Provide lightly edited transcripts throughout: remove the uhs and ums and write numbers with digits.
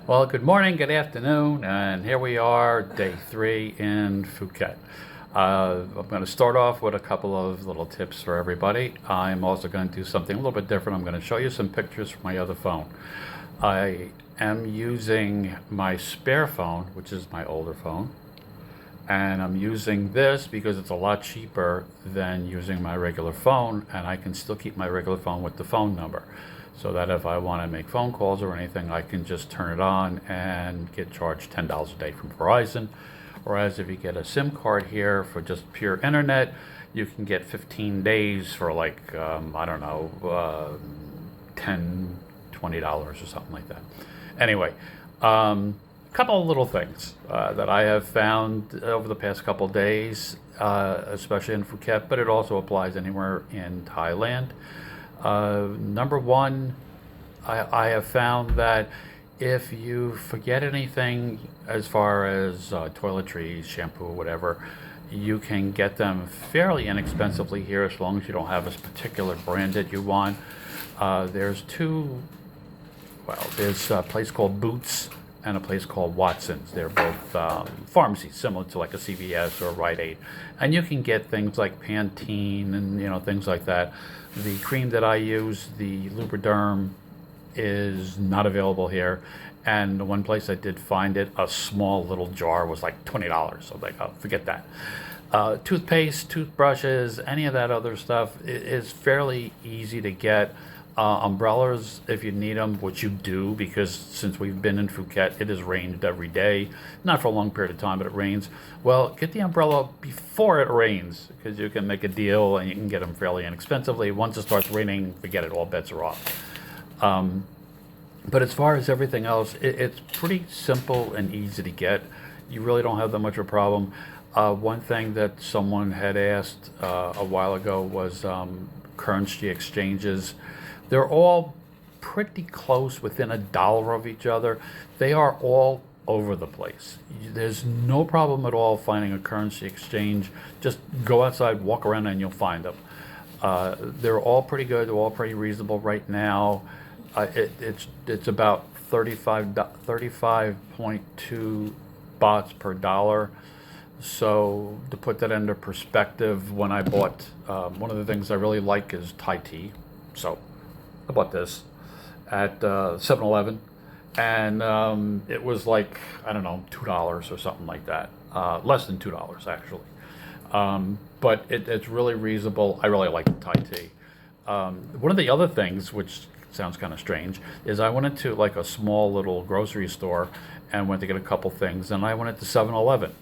Well, good morning, good afternoon, and here we are, day 3 in Phuket. I'm going to start off with a couple of little tips for everybody. I'm also going to do something a little bit different. I'm going to show you some pictures from my other phone. I am using my spare phone, which is my older phone, and I'm using this because it's a lot cheaper than using my regular phone, and I can still keep my regular phone with the phone number. So that if I want to make phone calls or anything, I can just turn it on and get charged $10 a day from Verizon. Whereas if you get a SIM card here for just pure internet, you can get 15 days for like, I don't know, $10, $20 or something like that. Anyway, a couple of little things that I have found over the past couple of days, especially in Phuket, but it also applies anywhere in Thailand. Number one, I have found that if you forget anything as far as toiletries, shampoo, whatever, you can get them fairly inexpensively here as long as you don't have a particular brand that you want. There's a place called Boots and a place called Watson's. They're both pharmacies, similar to like a CVS or a Rite Aid. And you can get things like Pantene and things like that. The cream that I use, the Lubriderm, is not available here. And the one place I did find it, a small little jar was like $20. So like, oh, forget that. Toothpaste, toothbrushes, any of that other stuff is fairly easy to get. Umbrellas, if you need them, which you do, because since we've been in Phuket, it has rained every day. Not for a long period of time, but it rains. Well, get the umbrella before it rains, because you can make a deal and you can get them fairly inexpensively. Once it starts raining, forget it, all bets are off. But as far as everything else, it's pretty simple and easy to get. You really don't have that much of a problem. One thing that someone had asked a while ago was currency exchanges. They're all pretty close, within $1 of each other. They are all over the place. There's no problem at all finding a currency exchange. Just go outside, walk around, and you'll find them. They're all pretty good. They're all pretty reasonable right now. It's about 35.2 bahts per dollar. So to put that into perspective, when I bought one of the things I really like is Thai tea. So I bought this at 7-Eleven, and it was like, I don't know, $2 or something like that. Less than $2 actually. But it's really reasonable. I really like Thai tea. One of the other things, which sounds kind of strange, is I went into like a small little grocery store and went to get a couple things, and I went into 7-Eleven.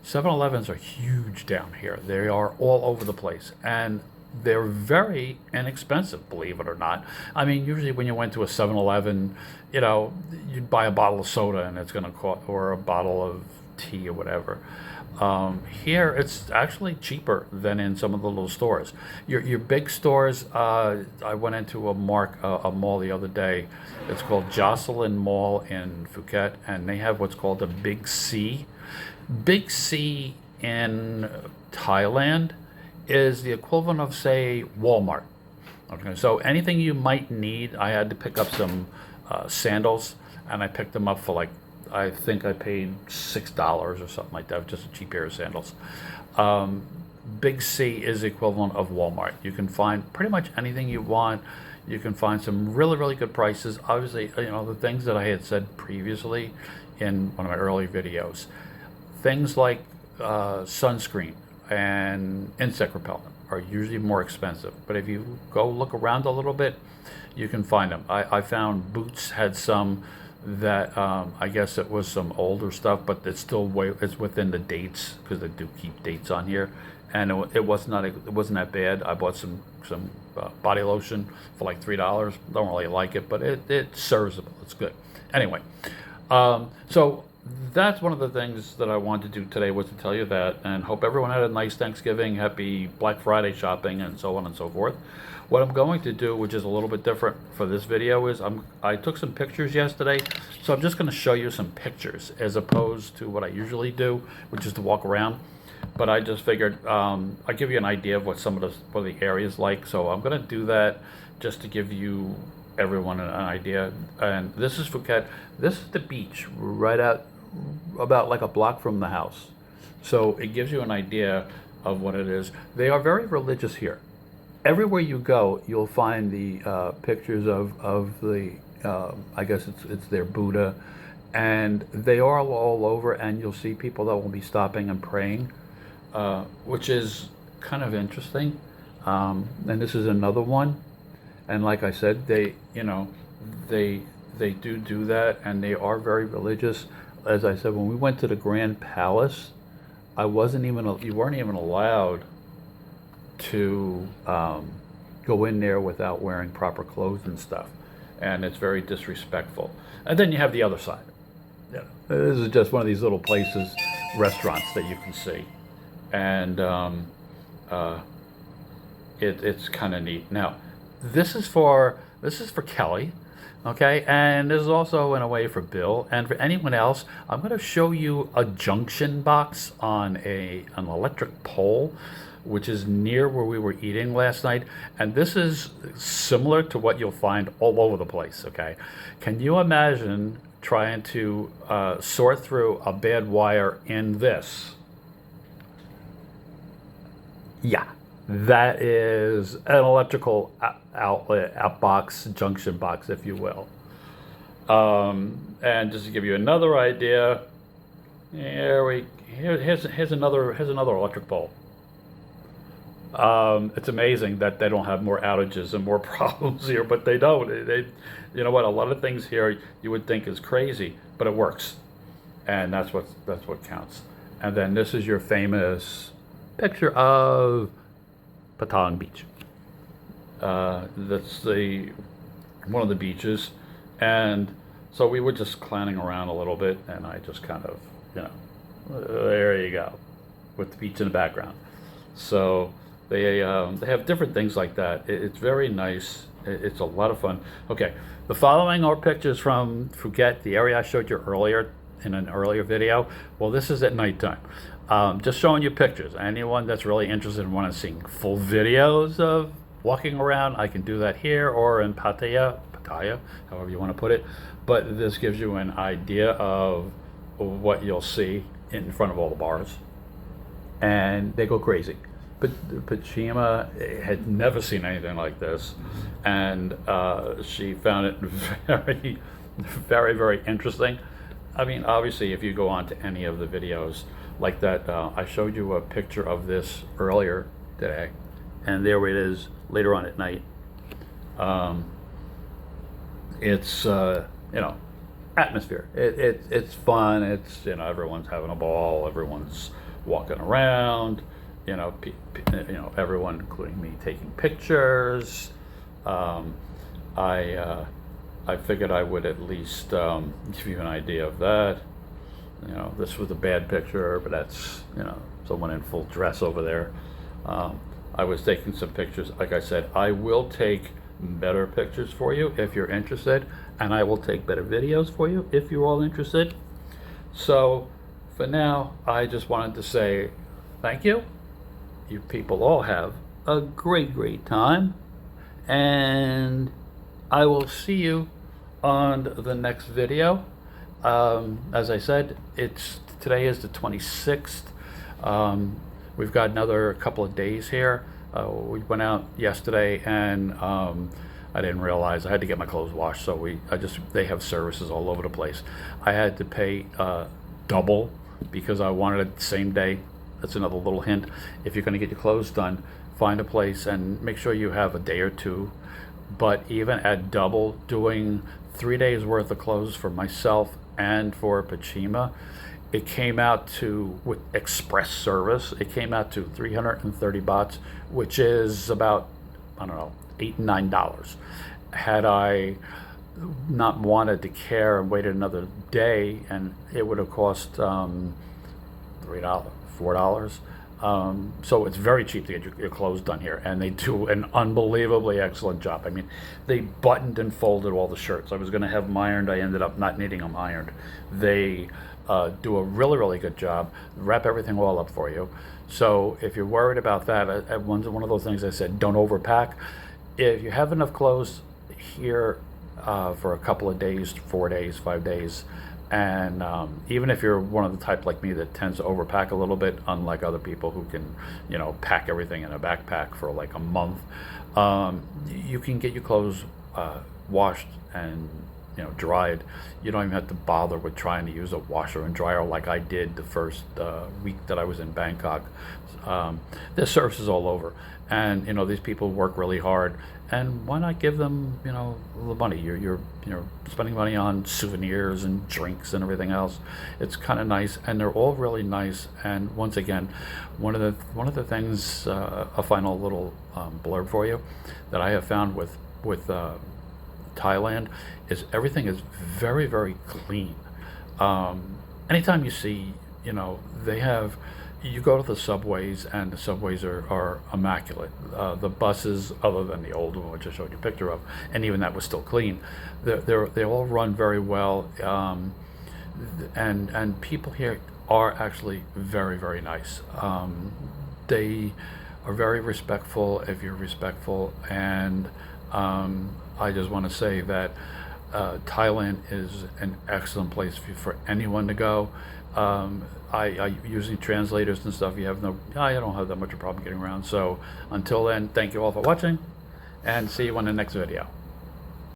7-Elevens are huge down here. They are all over the place, and they're very inexpensive, believe it or not. I mean, usually when you went to a 7-Eleven, you'd buy a bottle of soda and it's going to cost, or a bottle of tea or whatever. Here, it's actually cheaper than in some of the little stores. Your big stores, I went into a mall the other day. It's called Jocelyn Mall in Phuket, and they have what's called a Big C. Big C in Thailand is the equivalent of, say, Walmart. Okay, so anything you might need, I had to pick up some sandals, and I picked them up for like, I think I paid $6 or something like that, just a cheap pair of sandals. Big C is the equivalent of Walmart. You can find pretty much anything you want. You can find some really, really good prices. Obviously, the things that I had said previously in one of my early videos. Things like sunscreen and insect repellent are usually more expensive. But if you go look around a little bit, you can find them. I found Boots had some that I guess it was some older stuff, but it's within the dates, because they do keep dates on here, and it wasn't that bad. I bought some body lotion for like $3. Don't really like it, but it's serviceable. It's good. Anyway, so that's one of the things that I wanted to do today, was to tell you that, and hope everyone had a nice Thanksgiving, happy Black Friday shopping, and so on and so forth. What I'm going to do, which is a little bit different for this video, is I took some pictures yesterday, so I'm just going to show you some pictures as opposed to what I usually do, which is to walk around. But I just figured I'll give you an idea of what some of the areas like. So I'm going to do that just to give you everyone an idea. And this is Phuket. This is the beach right out about like a block from the house. So it gives you an idea of what it is. They are very religious here. Everywhere you go, you'll find the pictures of the I guess it's their Buddha, and they are all over. And you'll see people that will be stopping and praying, which is kind of interesting. And this is another one. And like I said, they do that, and they are very religious. As I said, when we went to the Grand Palace, you weren't even allowed to go in there without wearing proper clothes and stuff, and it's very disrespectful. And then you have the other side. Yeah, this is just one of these little places, restaurants that you can see, and it's kind of neat. Now, this is for Kelly, okay, and this is also in a way for Bill and for anyone else. I'm going to show you a junction box on an electric pole, which is near where we were eating last night, and this is similar to what you'll find all over the place. Okay, can you imagine trying to sort through a bad wire in this? Yeah, that is an electrical outlet box, junction box, if you will. And just to give you another idea, here's another electric pole. It's amazing that they don't have more outages and more problems here, but they don't. You know what? A lot of things here you would think is crazy, but it works, and that's what counts. And then this is your famous picture of Patong Beach. That's one of the beaches, and so we were just clowning around a little bit, and I just kind of, there you go, with the beach in the background. So they have different things like that. It's very nice. It's a lot of fun. Okay, the following are pictures from Phuket, the area I showed you earlier in an earlier video. Well, this is at nighttime. Just showing you pictures. Anyone that's really interested in wanting to see full videos of walking around, I can do that here or in Pattaya, however you want to put it. But this gives you an idea of what you'll see in front of all the bars. And they go crazy. But Pachima had never seen anything like this, and she found it very, very, very interesting. I mean, obviously, if you go on to any of the videos like that, I showed you a picture of this earlier today, and there it is later on at night. It's atmosphere. It's fun. It's everyone's having a ball. Everyone's walking around. Everyone, including me, taking pictures. I figured I would at least give you an idea of that. This was a bad picture, but that's someone in full dress over there. I was taking some pictures. Like I said, I will take better pictures for you if you're interested, and I will take better videos for you if you're all interested. So for now, I just wanted to say thank you. You people all have a great, great time, and I will see you on the next video. As I said, today is the 26th. We've got another couple of days here. We went out yesterday, and I didn't realize I had to get my clothes washed. So they have services all over the place. I had to pay double because I wanted it the same day. That's another little hint. If you're going to get your clothes done, find a place and make sure you have a day or two. But even at double, doing 3 days worth of clothes for myself and for Pachima, it came out to, with express service, it came out to 330 bahts, which is about, I don't know, $8 and $9. Had I not wanted to care and waited another day, and it would have cost $3, $4. So it's very cheap to get your clothes done here, and they do an unbelievably excellent job. I mean, they buttoned and folded all the shirts. I was going to have them ironed. I ended up not needing them ironed. They do a really, really good job, wrap everything all up for you. So if you're worried about that, one of those things I said, don't overpack. If you have enough clothes, here for a couple of days, 4 days, 5 days. And even if you're one of the type like me that tends to overpack a little bit, unlike other people who can, pack everything in a backpack for like a month, you can get your clothes washed and dried. You don't even have to bother with trying to use a washer and dryer like I did the first week that I was in Bangkok. There's services all over, and these people work really hard. And why not give them the money? You're spending money on souvenirs and drinks and everything else. It's kind of nice, and they're all really nice. And once again, one of the things, a final little blurb for you that I have found with Thailand is everything is very, very clean. Anytime you see, they have, you go to the subways and the subways are immaculate. The buses, other than the old one, which I showed you a picture of, and even that was still clean, they all run very well. And people here are actually very, very nice. They are very respectful if you're respectful, and I just want to say that Thailand is an excellent place for anyone to go. I using translators and stuff. I don't have that much of a problem getting around. So until then, thank you all for watching, and see you on the next video.